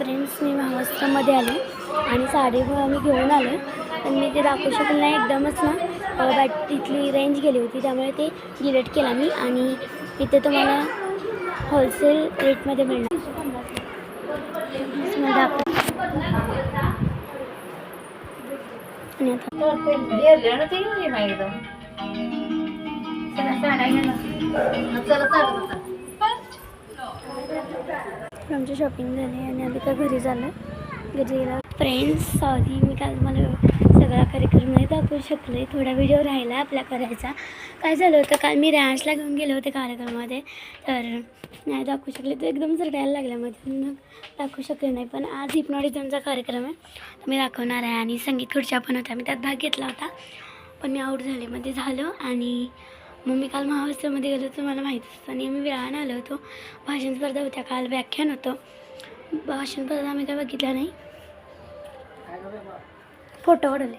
Friends, मी महाराष्ट्रामध्ये आले आणि साडी मी घेऊन आलो, पण मी ते दाखवू शकले नाही. एकदमच ना तिथली रेंज गेली होती, त्यामुळे ते डिलीट केला मी. आणि इथे तुम्हाला होलसेल रेटमध्ये मिळणार. आमची शॉपिंग झाली आणि आम्ही तर घरी झालं. घरी गेला फ्रेंड्स, सॉरी मी काल मला सगळा कार्यक्रम नाही दाखवू शकले. थोडा व्हिडिओ राहिला आपला करायचा. काय झालं होतं, काल मी रॅन्सला घेऊन गेले होते कार्यक्रमामध्ये, तर नाही दाखवू शकले. तर एकदम रडायला लागल्यामध्ये मग दाखवू शकले नाही. पण आज हिप्नॉटिझमचा कार्यक्रम आहे, मी दाखवणार आहे. आणि संगीत खुर्च्या पण होत्या, मी त्यात भाग घेतला होता, पण मी आऊट झाले. मध्ये झालं. आणि मग मी काल महाराष्ट्रामध्ये गेलो होतो, मला माहीत असतं. आणि मी वेळानं आलो होतो. भाषण स्पर्धा होत्या, काल व्याख्यान होतं. भाषण स्पर्धा आम्ही काय बघितलं नाही, फोटो काढले.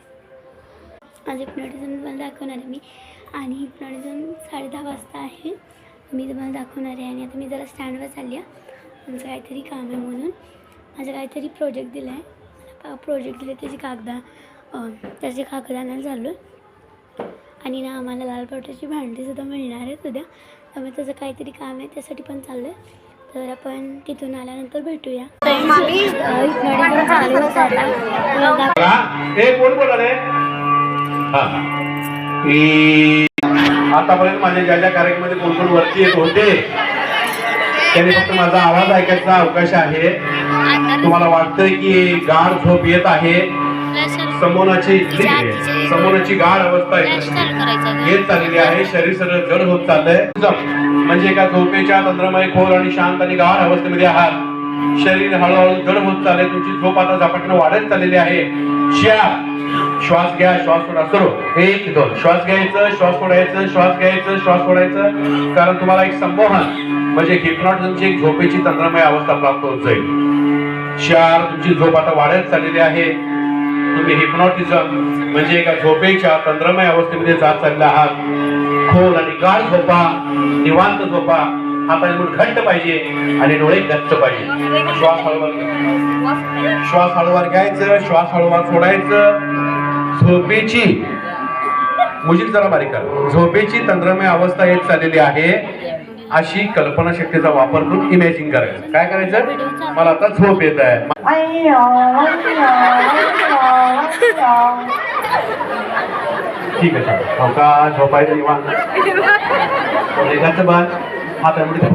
आज हिप्नॉटिझम तुम्हाला दाखवणार आहे मी. आणि हिप्नॉटिझम 10:30 वाजता आहे, मी तुम्हाला दाखवणार आहे. आणि आता मी जरा स्टँडवर चालली आहे, आमचं काहीतरी काम आहे म्हणून. माझं काहीतरी प्रोजेक्ट दिला आहे, प्रोजेक्ट दिले त्याची कागद आणायला चाललो आहे. आणि ना आम्हाला लाल पावट्याची भांडीसुद्धा मिळणार आहेत उद्या, त्यामुळे त्याचं काहीतरी काम आहे, त्यासाठी पण चाललं आहे. तर आपण तिथून आल्यानंतर भेटूया. हिप्नॉटिझम चालू होतं आतापर्यंत माझ्या ज्या कार्यक्रमामध्ये कोण कोण वरती येत होते त्यांनी फक्त माझा आवाज ऐकायचा अवकाश आहे. तुम्हाला वाटतंय की गाढ झोप येत आहे, समोराची गाढ अवस्था येत चाललेली आहे, शरीर सगळं जड होत चाललंय. म्हणजे एका झोपेच्या तंत्रमय खोल आणि शांत आणि गाढ अवस्थेमध्ये आहात. शरीर हळूहळू जड होत चालले, तुमची झोप आता झपाट्याने वाढत चाललेली आहे. श्वास घ्या, श्वास सोडा. सुरू 1 2 श्वास घ्यायचं, श्वास सोडायचं, श्वास घ्यायचं, श्वास सोडायचं. कारण तुम्हाला एक संमोहन म्हणजे हिप्नॉटिझमची एक झोपेची तंत्रमय अवस्था प्राप्त होत जाईल. 4 तुमची झोप आता वाढत चाललेली आहे. तुम्ही हिप्नॉटिझम म्हणजे एका झोपेच्या तंत्रमय अवस्थेमध्ये जात चालले आहात. खोल आणि गाढ झोपा, निवांत झोपा. हाताने मूठ घट्ट पाहिजे आणि डोळे गच्च पाहिजे. श्वास हळूवार घ्यायचं, श्वास हळूवार सोडायचं. झोपेची मुजिक जरा बारीक कर. झोपेची तंत्रमय अवस्था येत चाललेली आहे, अशी कल्पनाशक्तीचा वापर करून इमॅजिन करायचं. काय करायचं, मला आता झोप येत आहे. ठीक आहे, हो का, झोपायचं निवांत. हातामध्ये